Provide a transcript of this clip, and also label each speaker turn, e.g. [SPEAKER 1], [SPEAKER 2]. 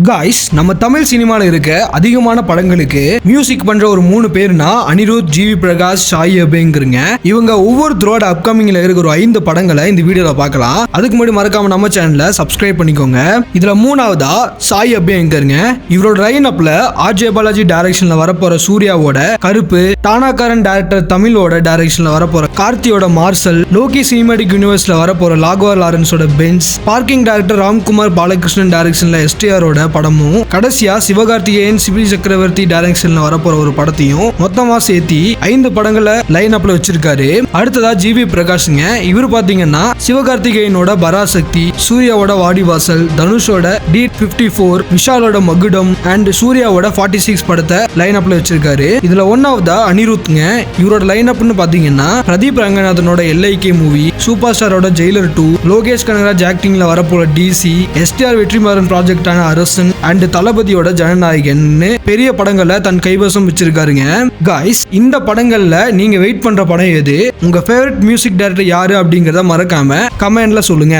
[SPEAKER 1] Guys, நம்ம தமிழ் சினிமால இருக்க அதிகமான படங்களுக்கு மியூசிக் பண்ற ஒரு 3 பேர்னா அனிருத், ஜிவி பிரகாஷ், சாய் அபேங்கிறங்க. இவங்க ஒவ்வொருத்தரோட அப்கமிங்ல இருக்கிற ஒரு 5 படங்களை இந்த வீடியோல பார்க்கலாம். அதுக்கு முன்னாடி மறக்காம நம்ம சேனலை சப்ஸ்கிரைப் பண்ணிக்கோங்க. இதுல 3ஆவதா சாய் அபேங்கிறங்க. இவரோட லைன் அப்ல ஆர்ஜே பாலாஜி டைரக்ஷன்ல வரப்போற சூர்யாவோட கருப்பு, டானாக்காரன் டைரக்டர் தமிழோட டைரக்ஷன்ல வரப்போற கார்த்தியோட மார்சல், லோகி சினிமாட்டிக் யூனிவர்ஸ்ல வரப்போற லாகவா லாரன்ஸோட Benz, Parking director Ramkumar Balakrishnan டைரக்ஷன்ல எஸ்டிஆரோட படமும், கடைசியா சிவகார்த்திகேயன், சிபி சக்கரவர்த்தி டைரக்ஷன்ல வரப்போற ஒரு படத்தையும் மொத்தமா சேர்த்தி 5 படங்களை லைன் அப்ல வச்சிருக்காரு. அடுத்ததா ஜிவி பிரகாஷ்ங்க. இவர் பாத்தீங்கன்னா சிவகார்த்திகேயனோட பராசக்தி, சூர்யாவோட வாடிவாசல், தனுஷோட D54, விஷாலோட மகுடம் அண்ட் சூர்யாவோட 46 படத்தை லைன் அப்ல வச்சிருக்காரு. இதுல 1ஆவதா அனிருத்ங்க. இவரோட லைன் அப்னு பாத்தீங்கன்னா பிரதீப் ரங்கநாதனோட LIK மூவி, சூப்பர் ஸ்டாரோட ஜெயிலர் 2, லோகேஷ் கனகராஜ் ஆக்டிங்ல வரப்போற DC, எஸ்டிஆர் வெற்றிமாறன் ப்ராஜெக்டான அரசன் அண்ட் தளபதியோட ஜனநாயகன் பெரிய படங்களை தன் கைவசம் வச்சிருக்காருங்க. காய்ஸ், இந்த படங்கள்ல நீங்க வெயிட் பண்ற படம் எது? உங்க ஃபேவரட் மியூசிக் டைரக்டர் யாரு அப்படிங்கறத மறக்காம கமெண்ட்ல சொல்லுங்க.